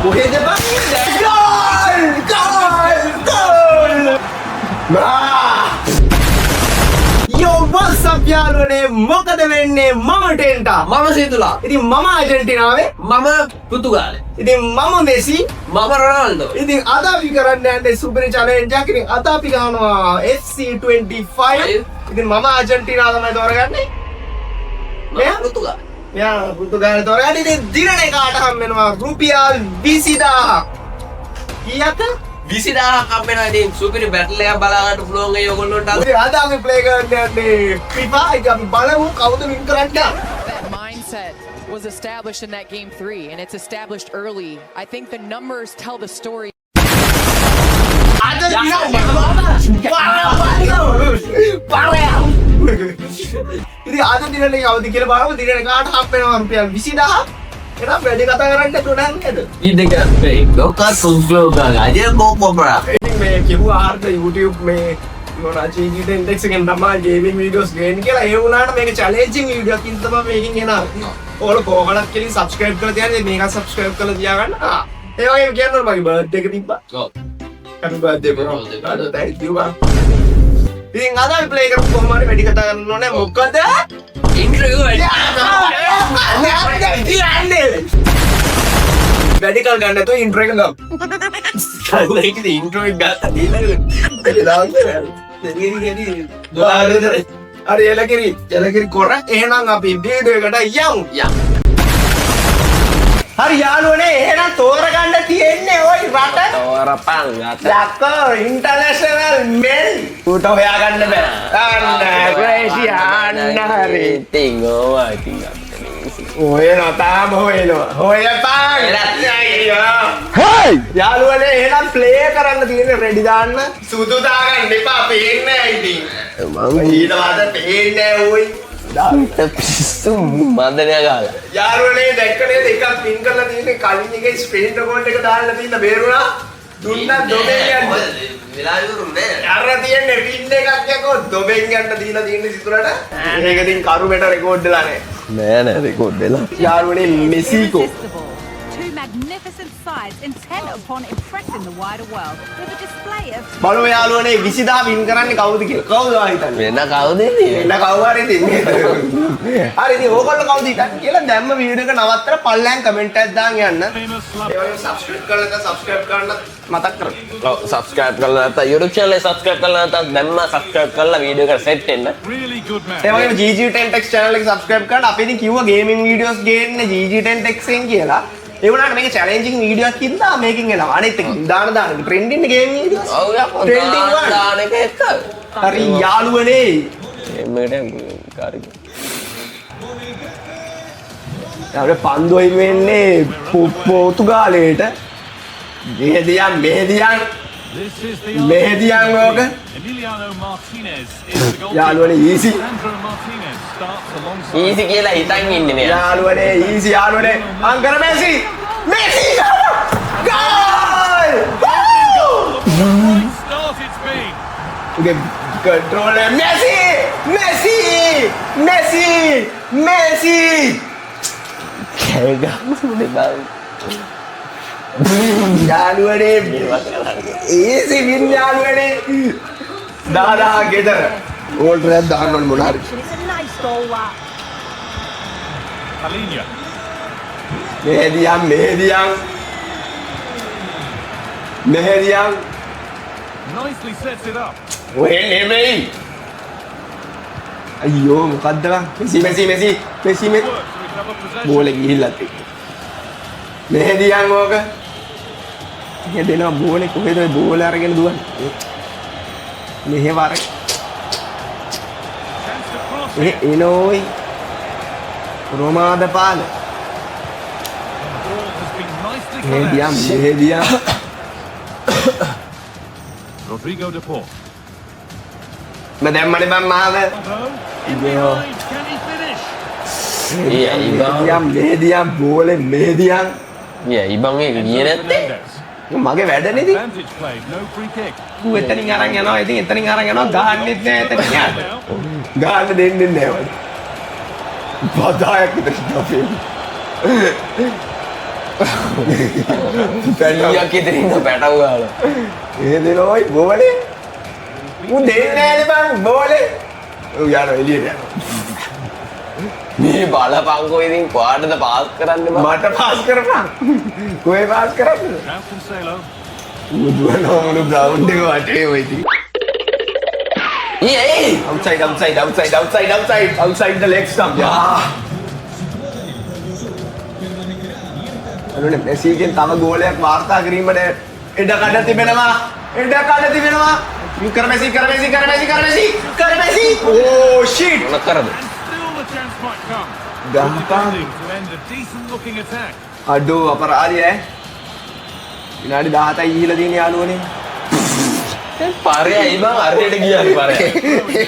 කොහෙද බං? Goal! Yo, what's up යාළුවනේ? මොකද වෙන්නේ? මම ටෙන්ටා. මම සීතුලා. ඉතින් මම අර්ජන්ටිනාවේ. මම පෘතුගාලේ. ඉතින් මම මෙසි. මම රොනාල්ඩෝ. ඉතින් අද අපි කරන්න යන්නේ සුපර් චැලෙන්ජ් එකක්. ඉතින් අද අපි ගන්නවා FC25. ඉතින් මම අර්ජන්ටිනාව තමයි තෝරගන්නේ. මෙයා පෘතුගාල. මෙයා පෘතුගාලේ තෝරගන්නේ. ඉතින් දිනේ කාට හම් වෙනවා රුපියල් 20000ක්. කීයක්ද? 20000ක් හම්බෙනවා. ඉතින් සුපිරි බැටල් එකක් බලා ගන්න පුළුවන් ඒ ඔයගොල්ලන්ට. ඉතින් අද අපි ප්ලේ කරන්න යන්නේ FIFA. ඉතින් අපි බලමු කවුද වින් කරන්නේ. That mindset was established in that game 3, and it's established early. I think the numbers tell the story. ඉතින් අද දිනේ කවුද කියලා බලමු. දිනේ කාට හම් වෙනවා රුපියල් 20000ක්. එහෙනම් වැඩි කතා කරන්න දුන්නා නේද? ඉතින් ලෝකස් සුන්ෆ්ලෝගා අජේ බෝපොපරා. ඉතින් මේ කිව්වා ආර්ද YouTube මේ මොනවා GT Index එකෙන් තමයි gaming videos ගේන්න කියලා. ඒ වුණාට මේක challenging video එකකින් තමයි මේකෙන් එනවා. ඔයාලා කොහොමද කියලා subscribe කරලා තියන්නේ මේක subscribe කරලා තියාගන්න. ඒ වගේම කියන්න ඕන මගේ birthday එක තිබ්බා. ඔව්. happy birthday bro. thank you bro. ඉතින් අද අපි play කරමු කොහොම හරි වැඩි කතා කරන්න ඕනේ. මොකද ඉන්ටර්විව් එක. වැඩි කල් ගන්න නැතුව ඉන්ට්‍රෝ එක ගමු. ඒක ඉන්ට්‍රෝ එක ගත්තා හරි එලකිරි කොර. එහෙනම් අපි වීඩියෝ එකට යමු. හරි යාළුවනේ එහෙනම් තෝරගන්න තියෙන්නේ ওই රට තෝරපන් ගත. ලක්කෝ ඉන්ටර්නැෂනල් මෙන් උට හොයාගන්න බෑ. අන්න ක්‍රේෂියා අන්න හරි. ඉතින් ඕවා ඉතින් හොයනවා තාම හොයපන්. හයි යාළුවනේ එහෙනම් ප්ලේ කරන්න තියෙන්නේ රෙඩි දාන්න. සුදු දාගන්න එපා පේන්නේ නැහැ ඉතින්. මම ඊට පස්සේ පේන්නේ නැහැ ඕයි. දාන්න පිස්සු මන්දනය ගාලා. යාළුවනේ දැක්කනේ එකක් පින් කරලා තියෙන්නේ කලින් එකේ ස්ක්‍රීන් රෙකෝඩ් එක දාන්න තියෙන බේරුණා. දුන්නා දොබෙන් යන්න. වෙලා ඉවරුනේ. අර තියෙන්නේ පින් එකක් යකෝ දොබෙන් යන්න දීලා තියෙන්නේ සිතුරට. මේක ඉතින් කරුමෙට රෙකෝඩ් වෙලා නැහැ. නෑ රෙකෝඩ් වෙලා. යාළුවනේ මෙසිකෝ Two magnificent sides intent upon impressing the wider world with a display of බලමු යාළුවනේ 20000 වින් කරන්නේ කවුද කියලා. කවුද හිතන්නේ? වෙන කවුද ඉන්නේ? එන්න කවුරු හරි ඉතින්. හරි ඉතින් ඕගොල්ලෝ කවුද හිතන්නේ කියලා දැම්ම වීඩියෝ එක නවත්තලා පල්ලෙන් කමෙන්ට් එකක් දාන්න යන්න. ඒ වගේම සබ්ස්ක්‍රයිබ් කරලා නැත්නම් සබ්ස්ක්‍රයිබ් කරන්න මතක් කරගන්න. ඔව් සබ්ස්ක්‍රයිබ් කරලා නැත්නම් YouTube channel එක සබ්ස්ක්‍රයිබ් කරලා නැත්නම් දැම්ම සබ්ස්ක්‍රයිබ් කරලා වීඩියෝ එකට සෙට් වෙන්න. ඒ වගේම GG10Tech channel එක සබ්ස්ක්‍රයිබ් කරන්න. අපි ඉතින් කිව්වා ගේමින් වීඩියෝස් ගේන්නේ GG10Tech එකෙන් කියලා. ඒ වුණාට මේක චැලෙන්ජින් වීඩියෝ එකක් හින්දා මේකෙන් එනවා. අනිත් එක දාන ට්‍රෙන්ඩින් ගේමින් වීඩියෝස්. ඔව් යකෝ ට්‍රෙන්ඩින් වල දාන එක එක. හරි යාළුවනේ. මේකට කාරි. අපේ පන්දුවයි වෙන්නේ පෝතුගාලේට. මෙහෙදියන් ඕක. යාළුවනේ ඊසි. ඊසි කියලා හිතන් ඉන්නේ මෙයා. යාළුවනේ ඊසි යාළුවනේ අංකර මෙසි ගෝල්! උගේ කන්ට්‍රෝල් මෙසි කේගා මොනේ බං. යාළුවනේ ඊසි වින් යාළුවනේ දාදා ගෙදර ඕල්ට් රැඩ් දාන්න ඕන මොන හරි. it's a nice goal that. මෙහෙදියන් Nicely sets it up. ඔය නෙමෙයි අයියෝ මොකද්ද බං Messi Works, so we can have a possession. බෝලේ ගිහිල්ලා තියෙන්නේ මෙහෙදියන් ඕක එහෙ දෙනවා බෝලේ කොහෙද ඔය බෝල අරගෙන දුවන්නේ මෙහෙ වර Chance to cross එහෙ it. එනෝයි රොමාද පාල Ball has been nicely මෙහෙදියන් connected. Rodrigo de Paul. මම දැම්මනේ බං මාව Although, in behind, can he finish? මෙහෙදියන් බෝලේ මෙහෙදියන් ඉබන් ඒක ගියේ නැත්තේ. Fernandes. මගේ වැඩනේදී Advantage played, no free kick. ඌ එතනින් අරන් යනවා ඉතින් එතනින් අරන් යනවා ගහන්නෙත් නෑ එතනින් යාට ගහන්න දෙන්නේ නෑ වල බදායක් විතර ඉඳලා ඊයක් ඉතින් ඉන්න පැටව ගාලා. ඒ දෙනෝයි බෝලේ. උන් දෙන්නේ නෑනේ බං බෝලේ. ඔව් යනවා එළියට යනවා. මේ බලපංකෝ ඉතින් කොහාටද පාස් කරන්නේ බං? මට පාස් කරපන්. කොහේ පාස් කරන්නේ? Now Cancelo. උදුවනවා මොන ග්‍රවුන්ඩ් එක වටේ ඔය ඉතින්. ඒ outside the leg stump. අනුනේ මෙසිගෙන් තව ගෝලයක් වාර්තා කිරීමට ඉඩ කඩ තිබෙනවා. කර මෙසි. Oh shit. මොන කරද? Still the chance might come. Gampang. Defending to end a decent looking attack. අඩෝ අපරාධය ඈ. විනාඩි 17යි ගිහිලා තියෙන යාළුවනේ. පාරේ බං අරයට ගියාලු පාරේ.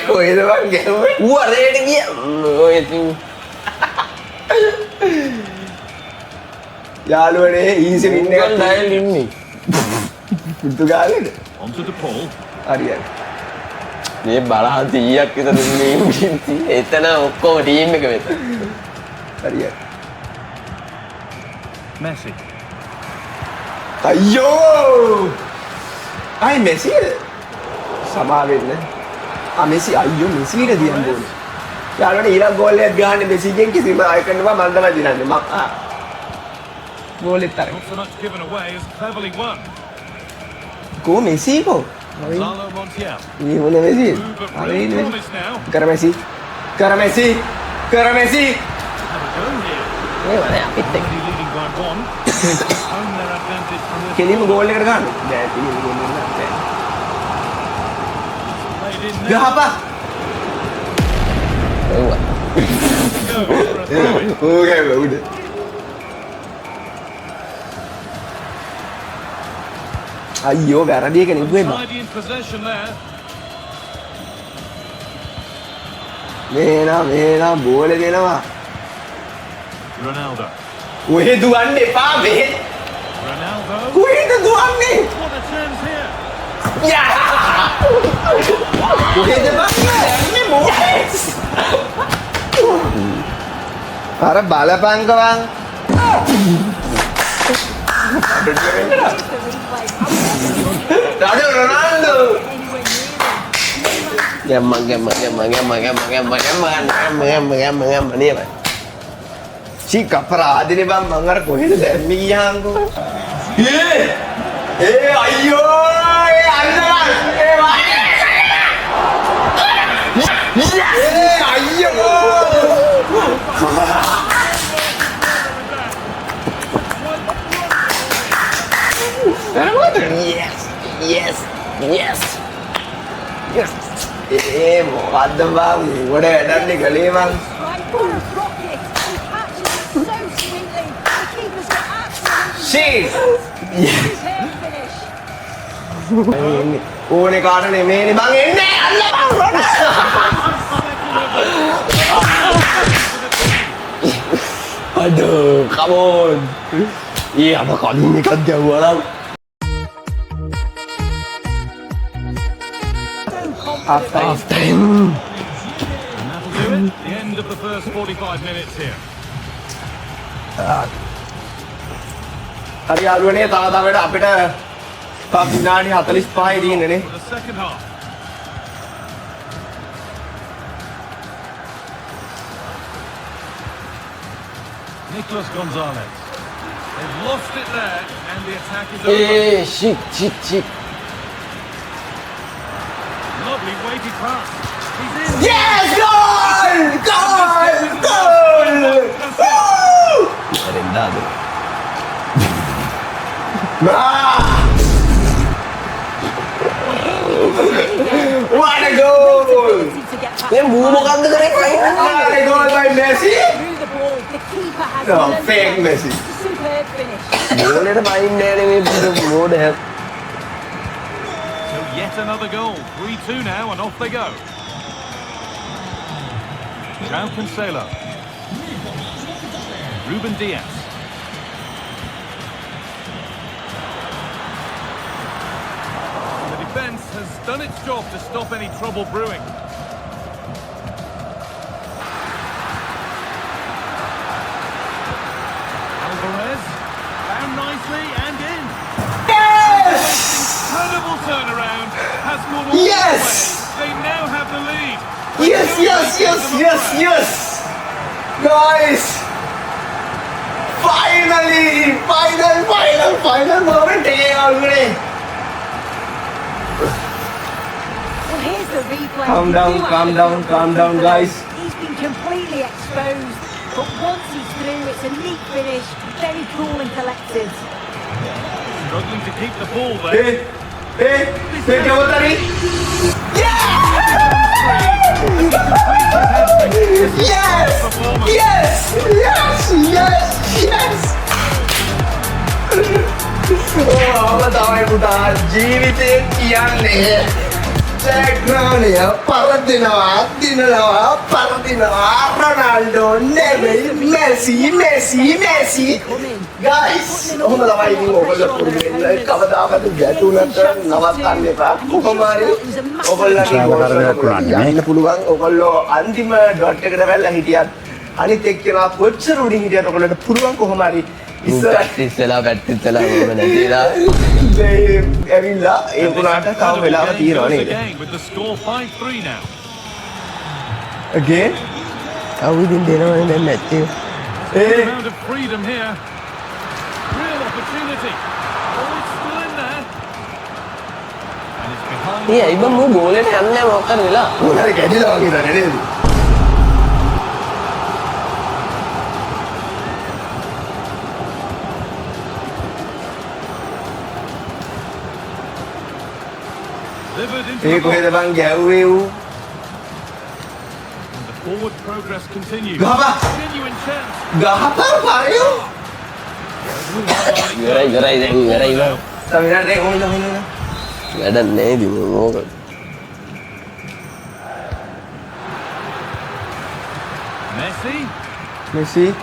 කොහෙද බං ගැහුවේ? ඌ අරයට ගියා. ඔය ඉතින් යාළුවනේ ඊසි වින් ගල් එකක් ඩයල් ඉන්නේ. පුර්තුගාලෙද? Onto De Paul. හරියට. මේ බලහන් 100ක් විතර ඉන්නේ. එතන ඔක්කොම ටීම් එක වෙත. හරියට. Messi. අයියෝ! අයි මෙසිද? සමා වෙන්න. මෙසි අයියෝ මෙසිට දියන් ගෝල. යාළුවනේ ඊළඟ ගෝල් එකක් ගහන්නේ මෙසිගෙන් කිසිම අයකන්නවා මම තමයි දිනන්නේ. මම ගෝලෙත් තරයි. Not so much given away as cleverly won. කො මෙසි කො? Lalo Montiel. මේ මොන මෙසි? Ooh, but අනේ real නේ. promise now. කර Messi. Have a go here. මේ වල අපිත් එක්ක Already leading by one. Home their advantage from this. කෙලින්ම ගෝල් එකකට ගන්න. බෑ කෙලින්ම ගෝල් එකකට ගන්න. Played in there. ගහපා. එව්වා. Go for a throw in. ඕකේ උඩ. අයියෝ වැරදි එක නෙවෙයි බං. Tidy in possession there. මේනා බෝල දෙනවා. Ronaldo. ඔහෙ දුවන්න එපා මේ. Ronaldo. කොහෙද දුවන්නේ? What a chance here. කොහෙද බං යන්නේ මොකද? අර බලපංකවන්. රඩෝ රොනාල්ඩෝ. ගැම්ම නේද? චික් අපරාධනේ බං මං අර කොහෙද දැම්මේ ගියාංකෝ. අයියෝ ඒ අන්නවන් ඒ අයියෝ මොකද්ද බං උඩ වැඩන්නේ කලේ මං. Right for a rocket. He catches so sweetly. The keeper's got absolute Shit. superb finish. ඕනේ කාට නෙමෙයිනේ මං එන්නේ අල්ල බං අඩෝ කමෝන්. අම කලින් එකක් ගැව්වා නම්. half time. And that'll do it. The end of the first 45 minutes here. හරි යාළුවනේ තව තවට අපිට තව විනාඩි 45යි තියෙන්නේ නේ. For the second half. Nicolas Gonzalez. They've lost it there, and the attack is over. Shit. Lovely weighted pass. He's in. Yes, goal! රෙන්දාද. What a goal! To get back මේ මූ මොකක්ද කරේ? What a goal by Messi! through the ball. The keeper has No, learned fake well. Messi. Superb finish. බෝලෙට පයින් නෑනේ මේ මෝඩ හැ. So yet another goal. 3-2 now, and off they go. João Cancelo. Ruben Diaz. The defence has done its job to stop any trouble brewing. Alvarez. scored all Yes! the way. They now have the lead. Yes. Guys, finally, final moment again already. Well, here's the replay. Calm You down, do have calm to down, look calm at down, the guys. He's been completely exposed, but once he's through, it's a neat finish, very cool and collected. Struggling to keep the ball there. Hey, क्या होता नहीं? Yes. Oh, बताओ बुटा जीविते कियाने Jackronia, Paradinova, Ronaldo, Neymar, Messi. Guys, हम दवाई नहीं होगा जब पूरी कब दावा तो जैतून है नवातान ने पाप को हमारे ओवल लगी यानी पुलवांग ओवल लो अंतिम डॉट टेक डेवल हिटिया आणि ते केला कोचर उडी हिटिया तो कोले पुलवांग को हमारी පැත්තිස්සලා ඕම නැතිලා ඇවිල්ලා ඒ පුරාට තව වෙලාව තියෙනවා නේද? With the score 5-3 now. Again? කවුදින් දෙනවනේ දැන් නැත්තේ Amount of freedom here. Real opportunity. Oh, it's still in there. And it's behind. ඒ ඇයි බං මෝ ගෝලෙට යන්නේ නැහැ මොකක්ද වෙලා මොනවාරි කැඩිලා වගේ දන්නේ නේද? Delivered into A the box. කොහෙද බං ගැව්වේ ඌ? And the forward progress continues. ගහපා Genuine chance. ගහපා පාරියෝ. ඉවරයි දැන් ඉවරයි බං සමිනාට ඒක හොඳ වැඩක් නැහැ ඉතින් මොකද Messi.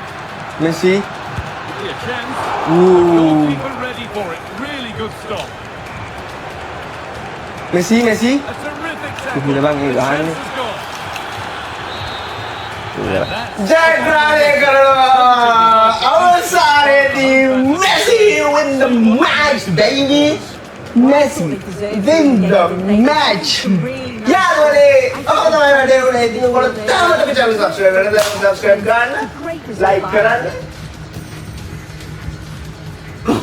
Messi. Really a chance. Ooh. Goalkeeper ready for it. Really good stop. Messi. A terrific tackle. Gila bang, The gila chance ni. has gone. ඉවරයි ජයග්‍රහණය කරනවා අවසානයේදී Messi win the match baby. Messi win the match. යාළුවනේ අපිට තමයි වැඩේ උනේ. ඉතින් ඔයගොල්ලෝ තාමත් අපේ channel subscribe කරලා subscribe කරන්න, like කරන්න.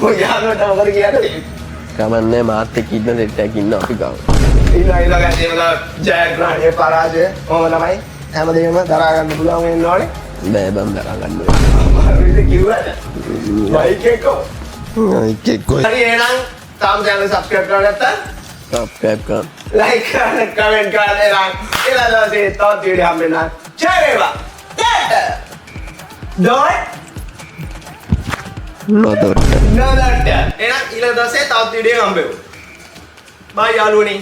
ඔය යාළුවට මොකද කියන්නේ? කමන්නේ මාත් එක්ක ඉන්න දෙයක් ඉන්න අපි ගාව ඊළඟ ගැටේවල ජයග්‍රහණය පරාජය ඕම තමයි හැමදේම දරා ගන්න පුළුවන් වෙන්න ඕනේ. බෑ බං දරා ගන්න හරිද කිව්වද? මයික් එකෝ. එක්ක හරි එහෙනම් තාම channel subscribe කරලා නැත්නම් සබ්ස්ක්‍රයිබ් කරන්න like කරන්න comment කරන්න එනම් ඊළඟ දවසේ තවත් වීඩියෝ හම්බෙන්න. ජය වේවා. දොට් නොදොට නෝදට්. එහෙනම් ඊළඟ දවසේ තවත් වීඩියෝ හම්බෙමු. බයි යාළුවනේ.